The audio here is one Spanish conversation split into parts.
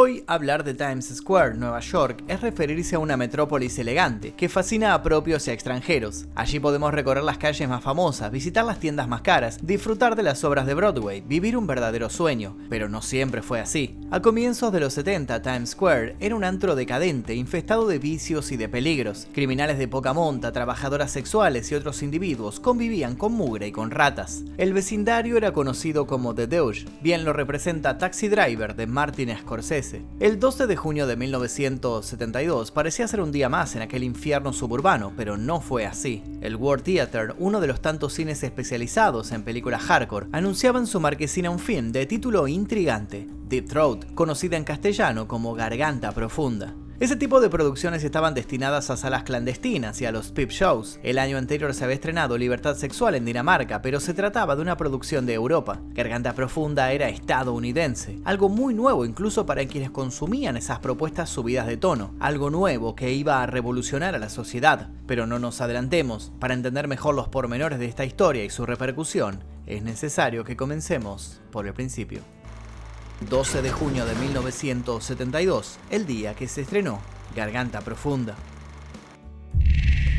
Hoy, hablar de Times Square, Nueva York, es referirse a una metrópolis elegante que fascina a propios y a extranjeros. Allí podemos recorrer las calles más famosas, visitar las tiendas más caras, disfrutar de las obras de Broadway, vivir un verdadero sueño. Pero no siempre fue así. A comienzos de los 70, Times Square era un antro decadente, infestado de vicios y de peligros. Criminales de poca monta, trabajadoras sexuales y otros individuos convivían con mugre y con ratas. El vecindario era conocido como The Dodge, bien lo representa Taxi Driver de Martin Scorsese. El 12 de junio de 1972 parecía ser un día más en aquel infierno suburbano, pero no fue así. El World Theater, uno de los tantos cines especializados en películas hardcore, anunciaba en su marquesina un film de título intrigante, Deep Throat, conocida en castellano como Garganta Profunda. Ese tipo de producciones estaban destinadas a salas clandestinas y a los peep shows. El año anterior se había estrenado Libertad Sexual en Dinamarca, pero se trataba de una producción de Europa. Garganta Profunda era estadounidense, algo muy nuevo incluso para quienes consumían esas propuestas subidas de tono, algo nuevo que iba a revolucionar a la sociedad. Pero no nos adelantemos, para entender mejor los pormenores de esta historia y su repercusión, es necesario que comencemos por el principio. 12 de junio de 1972, el día que se estrenó Garganta Profunda.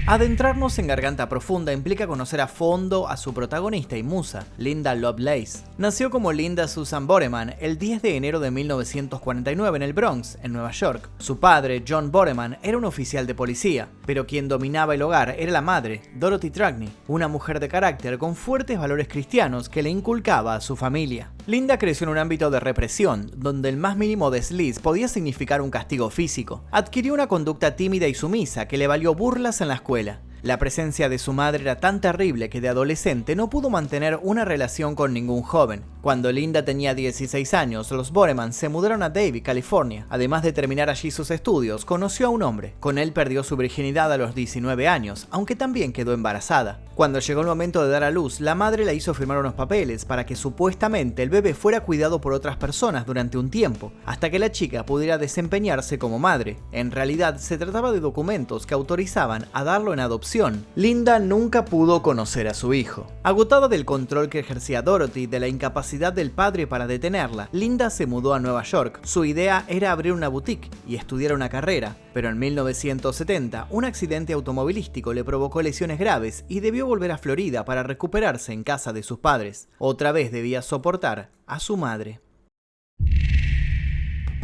Adentrarnos en Garganta Profunda implica conocer a fondo a su protagonista y musa, Linda Lovelace. Nació como Linda Susan Boreman el 10 de enero de 1949 en el Bronx, en Nueva York. Su padre, John Boreman, era un oficial de policía, pero quien dominaba el hogar era la madre, Dorothy Tragney, una mujer de carácter con fuertes valores cristianos que le inculcaba a su familia. Linda creció en un ámbito de represión, donde el más mínimo desliz podía significar un castigo físico. Adquirió una conducta tímida y sumisa que le valió burlas en la escuela. La presencia de su madre era tan terrible que de adolescente no pudo mantener una relación con ningún joven. Cuando Linda tenía 16 años, los Boreman se mudaron a Davie, California. Además de terminar allí sus estudios, conoció a un hombre. Con él perdió su virginidad a los 19 años, aunque también quedó embarazada. Cuando llegó el momento de dar a luz, la madre le hizo firmar unos papeles para que supuestamente el bebé fuera cuidado por otras personas durante un tiempo, hasta que la chica pudiera desempeñarse como madre. En realidad, se trataba de documentos que autorizaban a darlo en adopción. Linda nunca pudo conocer a su hijo. Agotada del control que ejercía Dorothy y de la incapacidad del padre para detenerla, Linda se mudó a Nueva York. Su idea era abrir una boutique y estudiar una carrera, pero en 1970 un accidente automovilístico le provocó lesiones graves y debió volver a Florida para recuperarse en casa de sus padres. Otra vez debía soportar a su madre.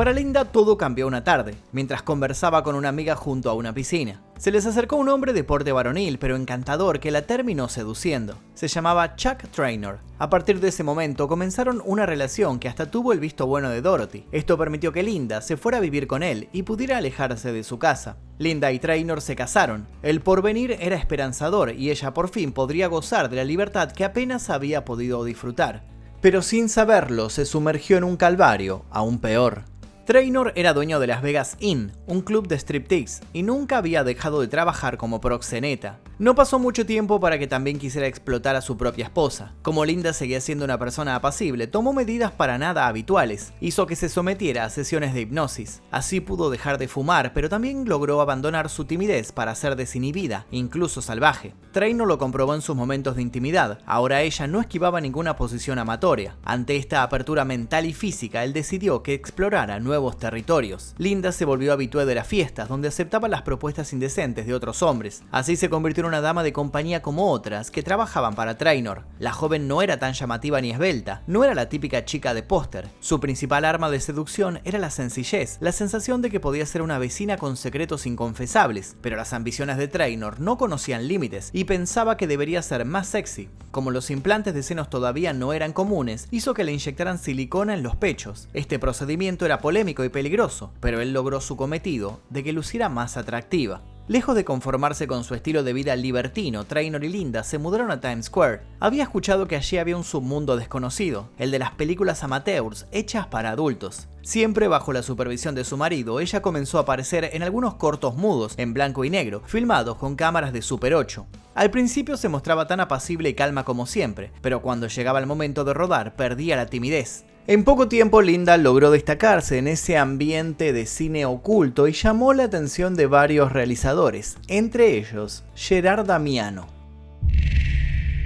Para Linda todo cambió una tarde, mientras conversaba con una amiga junto a una piscina. Se les acercó un hombre de porte varonil pero encantador que la terminó seduciendo. Se llamaba Chuck Traynor. A partir de ese momento comenzaron una relación que hasta tuvo el visto bueno de Dorothy. Esto permitió que Linda se fuera a vivir con él y pudiera alejarse de su casa. Linda y Traynor se casaron. El porvenir era esperanzador y ella por fin podría gozar de la libertad que apenas había podido disfrutar. Pero sin saberlo se sumergió en un calvario aún peor. Traynor era dueño de Las Vegas Inn, un club de striptease, y nunca había dejado de trabajar como proxeneta. No pasó mucho tiempo para que también quisiera explotar a su propia esposa. Como Linda seguía siendo una persona apacible, tomó medidas para nada habituales. Hizo que se sometiera a sesiones de hipnosis. Así pudo dejar de fumar, pero también logró abandonar su timidez para ser desinhibida, incluso salvaje. Traynor lo comprobó en sus momentos de intimidad. Ahora ella no esquivaba ninguna posición amatoria. Ante esta apertura mental y física, él decidió que explorara nuevos territorios. Linda se volvió habitué de las fiestas, donde aceptaba las propuestas indecentes de otros hombres. Así se convirtió en una dama de compañía como otras que trabajaban para Traynor. La joven no era tan llamativa ni esbelta, no era la típica chica de póster. Su principal arma de seducción era la sencillez, la sensación de que podía ser una vecina con secretos inconfesables. Pero las ambiciones de Traynor no conocían límites y pensaba que debería ser más sexy. Como los implantes de senos todavía no eran comunes, hizo que le inyectaran silicona en los pechos. Este procedimiento era polémico y peligroso, pero él logró su cometido de que luciera más atractiva. Lejos de conformarse con su estilo de vida libertino, Traynor y Linda se mudaron a Times Square. Había escuchado que allí había un submundo desconocido, el de las películas amateurs hechas para adultos. Siempre bajo la supervisión de su marido, ella comenzó a aparecer en algunos cortos mudos, en blanco y negro, filmados con cámaras de Super 8. Al principio se mostraba tan apacible y calma como siempre, pero cuando llegaba el momento de rodar, perdía la timidez. En poco tiempo Linda logró destacarse en ese ambiente de cine oculto y llamó la atención de varios realizadores, entre ellos Gerard Damiano.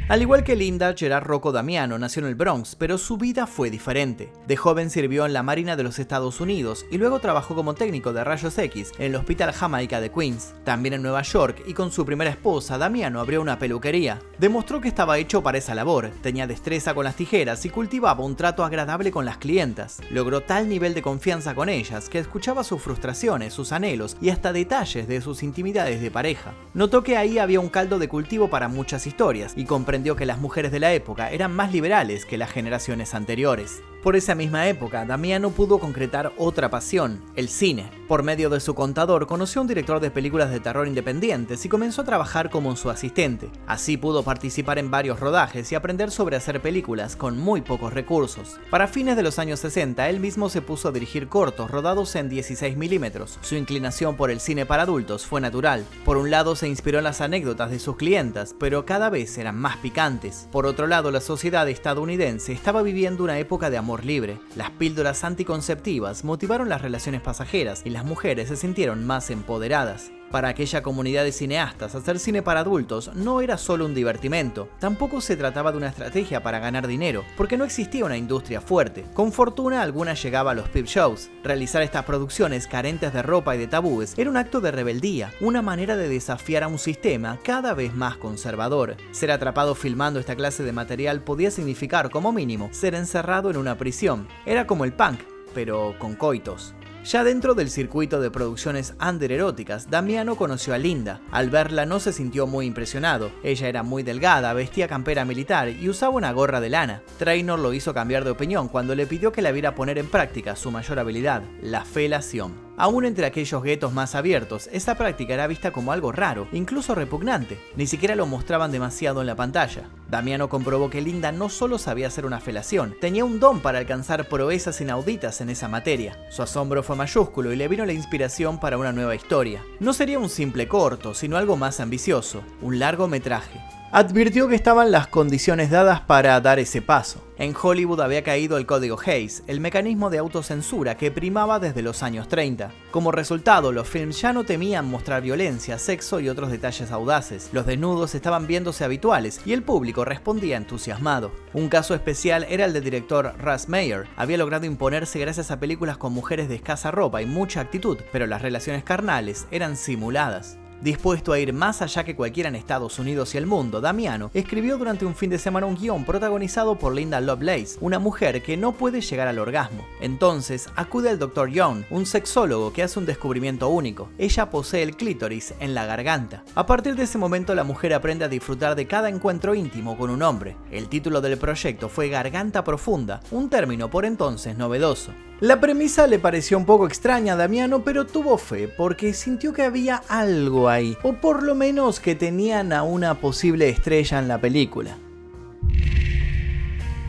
Al igual que Linda, Gerard Rocco Damiano nació en el Bronx, pero su vida fue diferente. De joven sirvió en la Marina de los Estados Unidos y luego trabajó como técnico de rayos X en el Hospital Jamaica de Queens. También en Nueva York, y con su primera esposa, Damiano abrió una peluquería. Demostró que estaba hecho para esa labor, tenía destreza con las tijeras y cultivaba un trato agradable con las clientas. Logró tal nivel de confianza con ellas que escuchaba sus frustraciones, sus anhelos y hasta detalles de sus intimidades de pareja. Notó que ahí había un caldo de cultivo para muchas historias y comprendió que las mujeres de la época eran más liberales que las generaciones anteriores. Por esa misma época, Damiano pudo concretar otra pasión, el cine. Por medio de su contador, conoció a un director de películas de terror independientes y comenzó a trabajar como su asistente. Así pudo participar en varios rodajes y aprender sobre hacer películas con muy pocos recursos. Para fines de los años 60, él mismo se puso a dirigir cortos rodados en 16 milímetros. Su inclinación por el cine para adultos fue natural. Por un lado, se inspiró en las anécdotas de sus clientas, pero cada vez eran más picantes. Por otro lado, la sociedad estadounidense estaba viviendo una época de amor libre. Las píldoras anticonceptivas motivaron las relaciones pasajeras y las mujeres se sintieron más empoderadas. Para aquella comunidad de cineastas, hacer cine para adultos no era solo un divertimento, tampoco se trataba de una estrategia para ganar dinero, porque no existía una industria fuerte. Con fortuna, alguna llegaba a los peep shows. Realizar estas producciones carentes de ropa y de tabúes era un acto de rebeldía, una manera de desafiar a un sistema cada vez más conservador. Ser atrapado filmando esta clase de material podía significar, como mínimo, ser encerrado en una prisión. Era como el punk, pero con coitos. Ya dentro del circuito de producciones undereróticas, Damiano conoció a Linda. Al verla no se sintió muy impresionado. Ella era muy delgada, vestía campera militar y usaba una gorra de lana. Trainor lo hizo cambiar de opinión cuando le pidió que la viera poner en práctica su mayor habilidad, la felación. Aún entre aquellos guetos más abiertos, esa práctica era vista como algo raro, incluso repugnante. Ni siquiera lo mostraban demasiado en la pantalla. Damiano comprobó que Linda no solo sabía hacer una felación, tenía un don para alcanzar proezas inauditas en esa materia. Su asombro fue mayúsculo y le vino la inspiración para una nueva historia. No sería un simple corto, sino algo más ambicioso, un largometraje. Advirtió que estaban las condiciones dadas para dar ese paso. En Hollywood había caído el código Hays, el mecanismo de autocensura que primaba desde los años 30. Como resultado, los films ya no temían mostrar violencia, sexo y otros detalles audaces. Los desnudos estaban viéndose habituales y el público respondía entusiasmado. Un caso especial era el del director Russ Meyer. Había logrado imponerse gracias a películas con mujeres de escasa ropa y mucha actitud, pero las relaciones carnales eran simuladas. Dispuesto a ir más allá que cualquiera en Estados Unidos y el mundo, Damiano escribió durante un fin de semana un guión protagonizado por Linda Lovelace, una mujer que no puede llegar al orgasmo. Entonces acude al Dr. Young, un sexólogo que hace un descubrimiento único. Ella posee el clítoris en la garganta. A partir de ese momento, la mujer aprende a disfrutar de cada encuentro íntimo con un hombre. El título del proyecto fue Garganta Profunda, un término por entonces novedoso. La premisa le pareció un poco extraña a Damiano, pero tuvo fe porque sintió que había algo ahí, o por lo menos que tenían a una posible estrella en la película.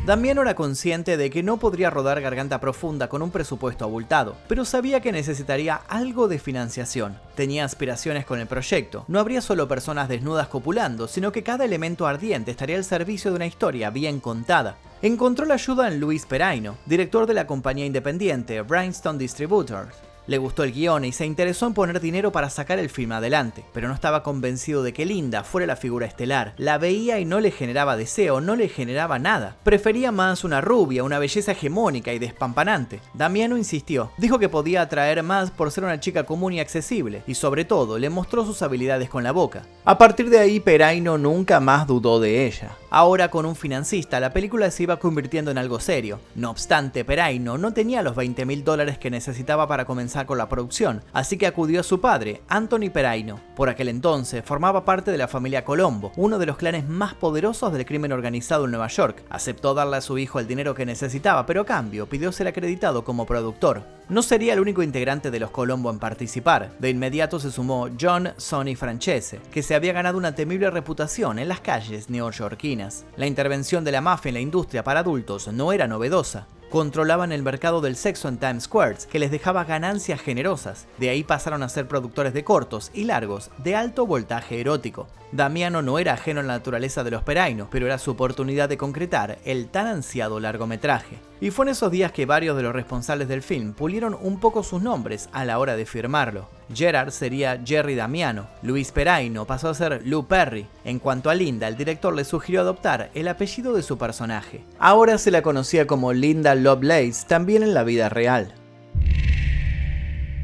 Damiano era consciente de que no podría rodar Garganta Profunda con un presupuesto abultado, pero sabía que necesitaría algo de financiación. Tenía aspiraciones con el proyecto. No habría solo personas desnudas copulando, sino que cada elemento ardiente estaría al servicio de una historia bien contada. Encontró la ayuda en Luis Peraino, director de la compañía independiente Brainstorm Distributors. Le gustó el guión y se interesó en poner dinero para sacar el film adelante, pero no estaba convencido de que Linda fuera la figura estelar. La veía y no le generaba deseo, no le generaba nada. Prefería más una rubia, una belleza hegemónica y despampanante. Damiano insistió, dijo que podía atraer más por ser una chica común y accesible, y sobre todo le mostró sus habilidades con la boca. A partir de ahí, Peraino nunca más dudó de ella. Ahora, con un financista, la película se iba convirtiendo en algo serio. No obstante, Peraino no tenía los $20.000 que necesitaba para comenzar con la producción, así que acudió a su padre, Anthony Peraino. Por aquel entonces formaba parte de la familia Colombo, uno de los clanes más poderosos del crimen organizado en Nueva York. Aceptó darle a su hijo el dinero que necesitaba, pero a cambio pidió ser acreditado como productor. No sería el único integrante de los Colombo en participar. De inmediato se sumó John Sonny Francese, que se había ganado una temible reputación en las calles neoyorquinas. La intervención de la mafia en la industria para adultos no era novedosa. Controlaban el mercado del sexo en Times Square, que les dejaba ganancias generosas. De ahí pasaron a ser productores de cortos y largos de alto voltaje erótico. Damiano no era ajeno a la naturaleza de los Peraino, pero era su oportunidad de concretar el tan ansiado largometraje. Y fue en esos días que varios de los responsables del film pulieron un poco sus nombres a la hora de firmarlo. Gerard sería Jerry Damiano, Luis Peraino pasó a ser Lou Perry. En cuanto a Linda, el director le sugirió adoptar el apellido de su personaje. Ahora se la conocía como Linda Lovelace, también en la vida real.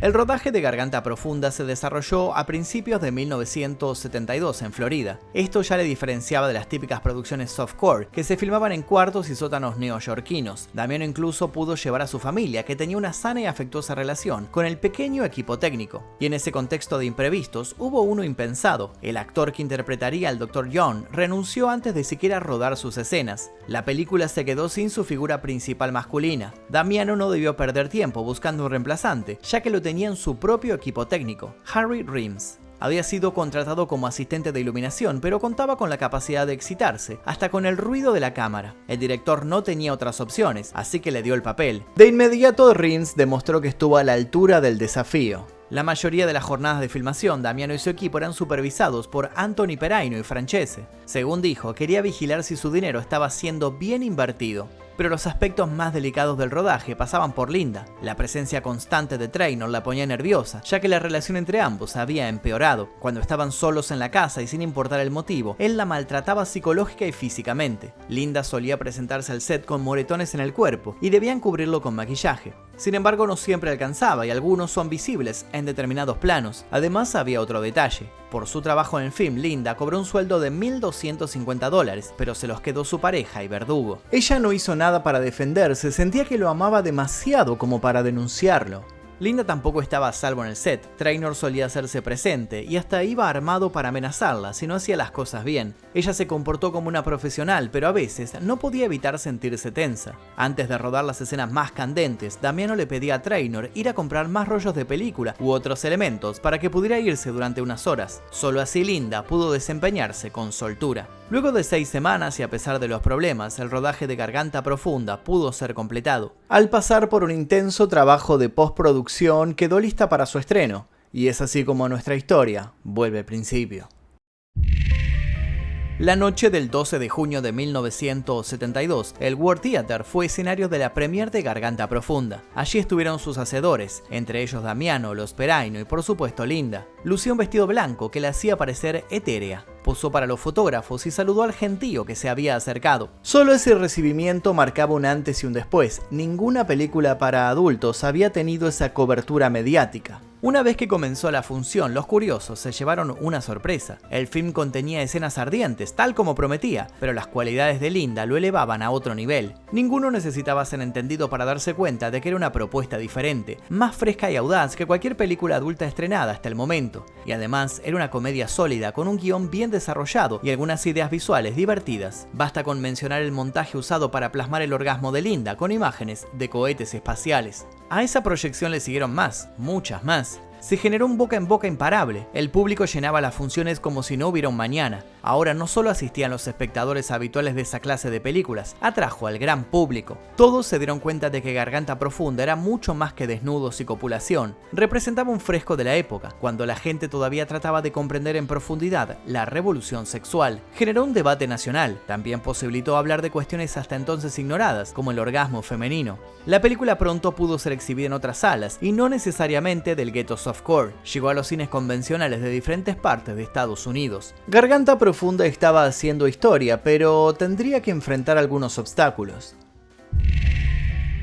El rodaje de Garganta Profunda se desarrolló a principios de 1972 en Florida. Esto ya le diferenciaba de las típicas producciones softcore que se filmaban en cuartos y sótanos neoyorquinos. Damiano incluso pudo llevar a su familia, que tenía una sana y afectuosa relación con el pequeño equipo técnico. Y en ese contexto de imprevistos hubo uno impensado. El actor que interpretaría al Dr. Young renunció antes de siquiera rodar sus escenas. La película se quedó sin su figura principal masculina. Damiano no debió perder tiempo buscando un reemplazante, ya que lo tenía en su propio equipo técnico, Harry Reams. Había sido contratado como asistente de iluminación, pero contaba con la capacidad de excitarse, hasta con el ruido de la cámara. El director no tenía otras opciones, así que le dio el papel. De inmediato, Reams demostró que estuvo a la altura del desafío. La mayoría de las jornadas de filmación, Damiano y su equipo eran supervisados por Anthony Peraino y Francese. Según dijo, quería vigilar si su dinero estaba siendo bien invertido. Pero los aspectos más delicados del rodaje pasaban por Linda. La presencia constante de Trainor la ponía nerviosa, ya que la relación entre ambos había empeorado. Cuando estaban solos en la casa y sin importar el motivo, él la maltrataba psicológica y físicamente. Linda solía presentarse al set con moretones en el cuerpo y debían cubrirlo con maquillaje. Sin embargo, no siempre alcanzaba y algunos son visibles en determinados planos. Además, había otro detalle. Por su trabajo en el film, Linda cobró un sueldo de $1.250, pero se los quedó su pareja y verdugo. Ella no hizo nada para defenderse, sentía que lo amaba demasiado como para denunciarlo. Linda tampoco estaba a salvo en el set. Trainor solía hacerse presente y hasta iba armado para amenazarla si no hacía las cosas bien. Ella se comportó como una profesional, pero a veces no podía evitar sentirse tensa. Antes de rodar las escenas más candentes, Damiano le pedía a Trainor ir a comprar más rollos de película u otros elementos para que pudiera irse durante unas horas. Solo así Linda pudo desempeñarse con soltura. Luego de 6 semanas y a pesar de los problemas, el rodaje de Garganta Profunda pudo ser completado. Al pasar por un intenso trabajo de postproducción, quedó lista para su estreno. Y es así como nuestra historia vuelve al principio. La noche del 12 de junio de 1972, el World Theater fue escenario de la premiere de Garganta Profunda. Allí estuvieron sus hacedores, entre ellos Damiano, Los Peraino y por supuesto Linda. Lucía un vestido blanco que la hacía parecer etérea. Posó para los fotógrafos y saludó al gentío que se había acercado. Solo ese recibimiento marcaba un antes y un después. Ninguna película para adultos había tenido esa cobertura mediática. Una vez que comenzó la función, los curiosos se llevaron una sorpresa. El film contenía escenas ardientes, tal como prometía, pero las cualidades de Linda lo elevaban a otro nivel. Ninguno necesitaba ser entendido para darse cuenta de que era una propuesta diferente, más fresca y audaz que cualquier película adulta estrenada hasta el momento. Y además era una comedia sólida, con un guión bien desarrollado y algunas ideas visuales divertidas. Basta con mencionar el montaje usado para plasmar el orgasmo de Linda con imágenes de cohetes espaciales. A esa proyección le siguieron más, muchas más. Se generó un boca en boca imparable. El público llenaba las funciones como si no hubiera un mañana. Ahora no solo asistían los espectadores habituales de esa clase de películas, atrajo al gran público. Todos se dieron cuenta de que Garganta Profunda era mucho más que desnudos y copulación. Representaba un fresco de la época, cuando la gente todavía trataba de comprender en profundidad la revolución sexual. Generó un debate nacional. También posibilitó hablar de cuestiones hasta entonces ignoradas, como el orgasmo femenino. La película pronto pudo ser exhibida en otras salas, y no necesariamente del gueto softcore. Llegó a los cines convencionales de diferentes partes de Estados Unidos. Garganta Profunda estaba haciendo historia, pero tendría que enfrentar algunos obstáculos.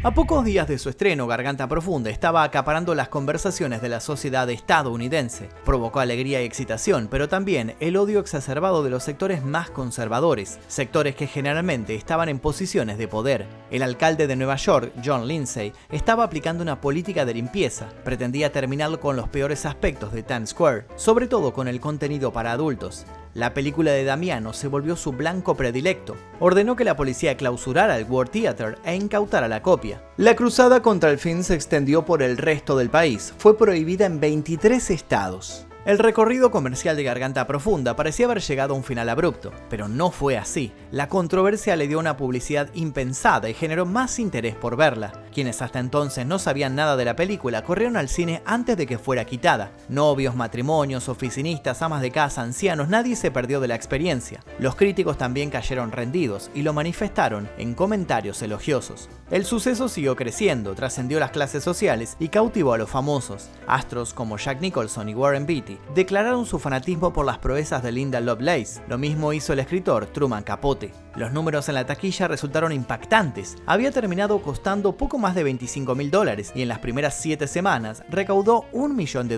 A pocos días de su estreno, Garganta Profunda estaba acaparando las conversaciones de la sociedad estadounidense. Provocó alegría y excitación, pero también el odio exacerbado de los sectores más conservadores, sectores que generalmente estaban en posiciones de poder. El alcalde de Nueva York, John Lindsay, estaba aplicando una política de limpieza. Pretendía terminar con los peores aspectos de Times Square, sobre todo con el contenido para adultos. La película de Damiano se volvió su blanco predilecto. Ordenó que la policía clausurara el World Theater e incautara la copia. La cruzada contra el film se extendió por el resto del país. Fue prohibida en 23 estados. El recorrido comercial de Garganta Profunda parecía haber llegado a un final abrupto, pero no fue así. La controversia le dio una publicidad impensada y generó más interés por verla. Quienes hasta entonces no sabían nada de la película corrieron al cine antes de que fuera quitada. Novios, matrimonios, oficinistas, amas de casa, ancianos, nadie se perdió de la experiencia. Los críticos también cayeron rendidos y lo manifestaron en comentarios elogiosos. El suceso siguió creciendo, trascendió las clases sociales y cautivó a los famosos. Astros como Jack Nicholson y Warren Beatty declararon su fanatismo por las proezas de Linda Lovelace. Lo mismo hizo el escritor Truman Capote. Los números en la taquilla resultaron impactantes. Había terminado costando poco más de $25.000 y en las primeras 7 semanas recaudó $1 millón,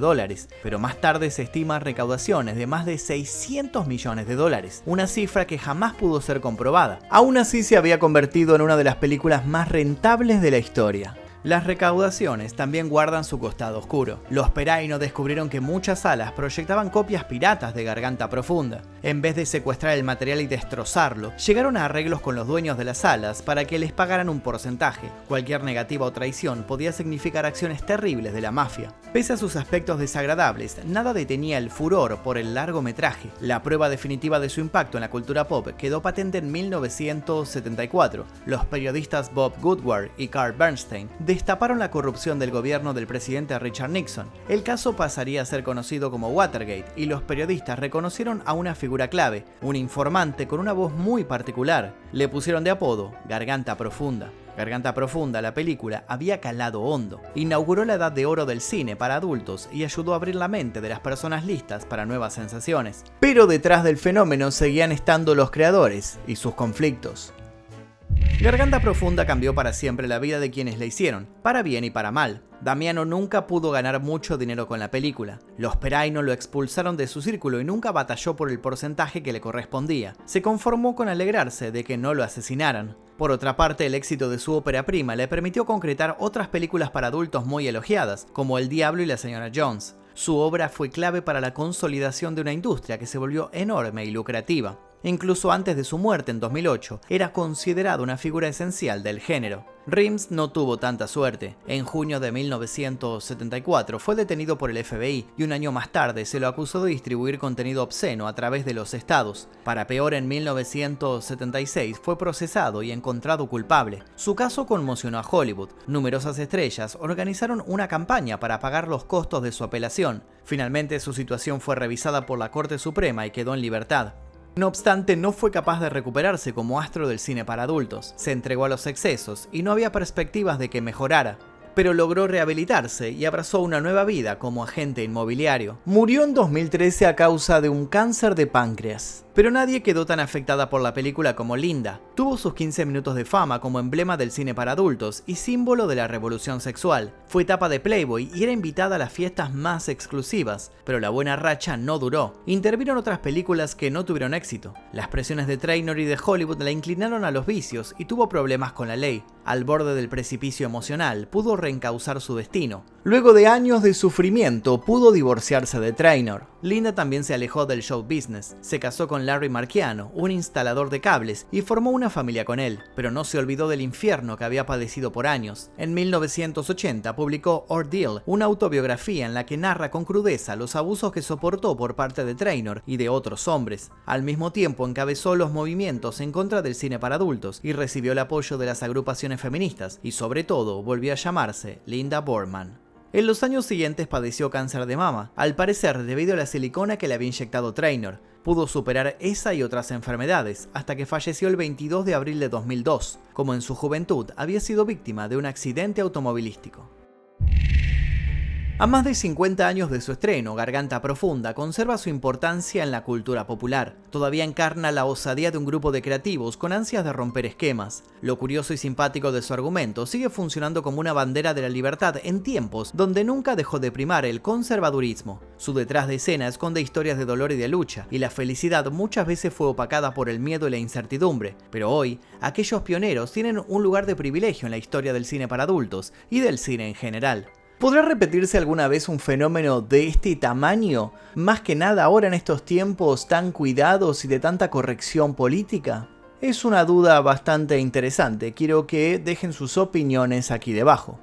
pero más tarde se estima recaudaciones de más de $600 millones, una cifra que jamás pudo ser comprobada. Aún así se había convertido en una de las películas más rentables de la historia. Las recaudaciones también guardan su costado oscuro. Los Perayno descubrieron que muchas salas proyectaban copias piratas de Garganta Profunda. En vez de secuestrar el material y destrozarlo, llegaron a arreglos con los dueños de las salas para que les pagaran un porcentaje. Cualquier negativa o traición podía significar acciones terribles de la mafia. Pese a sus aspectos desagradables, nada detenía el furor por el largometraje. La prueba definitiva de su impacto en la cultura pop quedó patente en 1974. Los periodistas Bob Woodward y Carl Bernstein destaparon la corrupción del gobierno del presidente Richard Nixon. El caso pasaría a ser conocido como Watergate y los periodistas reconocieron a una figura clave, un informante con una voz muy particular. Le pusieron de apodo Garganta Profunda. Garganta Profunda, la película, había calado hondo. Inauguró la edad de oro del cine para adultos y ayudó a abrir la mente de las personas listas para nuevas sensaciones. Pero detrás del fenómeno seguían estando los creadores y sus conflictos. Garganta Profunda cambió para siempre la vida de quienes la hicieron, para bien y para mal. Damiano nunca pudo ganar mucho dinero con la película. Los Perayno lo expulsaron de su círculo y nunca batalló por el porcentaje que le correspondía. Se conformó con alegrarse de que no lo asesinaran. Por otra parte, el éxito de su ópera prima le permitió concretar otras películas para adultos muy elogiadas, como El Diablo y la Señora Jones. Su obra fue clave para la consolidación de una industria que se volvió enorme y lucrativa. Incluso antes de su muerte en 2008, era considerado una figura esencial del género. Reeves no tuvo tanta suerte. En junio de 1974 fue detenido por el FBI y un año más tarde se lo acusó de distribuir contenido obsceno a través de los estados. Para peor, en 1976 fue procesado y encontrado culpable. Su caso conmocionó a Hollywood. Numerosas estrellas organizaron una campaña para pagar los costos de su apelación. Finalmente, su situación fue revisada por la Corte Suprema y quedó en libertad. No obstante, no fue capaz de recuperarse como astro del cine para adultos. Se entregó a los excesos y no había perspectivas de que mejorara. Pero logró rehabilitarse y abrazó una nueva vida como agente inmobiliario. Murió en 2013 a causa de un cáncer de páncreas. Pero nadie quedó tan afectada por la película como Linda. Tuvo sus 15 minutos de fama como emblema del cine para adultos y símbolo de la revolución sexual. Fue tapa de Playboy y era invitada a las fiestas más exclusivas, pero la buena racha no duró. Intervino en otras películas que no tuvieron éxito. Las presiones de Trainor y de Hollywood la inclinaron a los vicios y tuvo problemas con la ley. Al borde del precipicio emocional, pudo reencauzar su destino. Luego de años de sufrimiento, pudo divorciarse de Trainor. Linda también se alejó del show business. Se casó con Larry Marchiano, un instalador de cables, y formó una familia con él, pero no se olvidó del infierno que había padecido por años. En 1980 publicó Ordeal, una autobiografía en la que narra con crudeza los abusos que soportó por parte de Trainor y de otros hombres. Al mismo tiempo encabezó los movimientos en contra del cine para adultos y recibió el apoyo de las agrupaciones feministas, y sobre todo volvió a llamarse Linda Boorman. En los años siguientes padeció cáncer de mama, al parecer debido a la silicona que le había inyectado Trainor. Pudo superar esa y otras enfermedades, hasta que falleció el 22 de abril de 2002. Como en su juventud, había sido víctima de un accidente automovilístico. A más de 50 años de su estreno, Garganta Profunda conserva su importancia en la cultura popular. Todavía encarna la osadía de un grupo de creativos con ansias de romper esquemas. Lo curioso y simpático de su argumento sigue funcionando como una bandera de la libertad en tiempos donde nunca dejó de primar el conservadurismo. Su detrás de escena esconde historias de dolor y de lucha, y la felicidad muchas veces fue opacada por el miedo y la incertidumbre. Pero hoy, aquellos pioneros tienen un lugar de privilegio en la historia del cine para adultos y del cine en general. ¿Podrá repetirse alguna vez un fenómeno de este tamaño? Más que nada ahora en estos tiempos tan cuidados y de tanta corrección política. Es una duda bastante interesante. Quiero que dejen sus opiniones aquí debajo.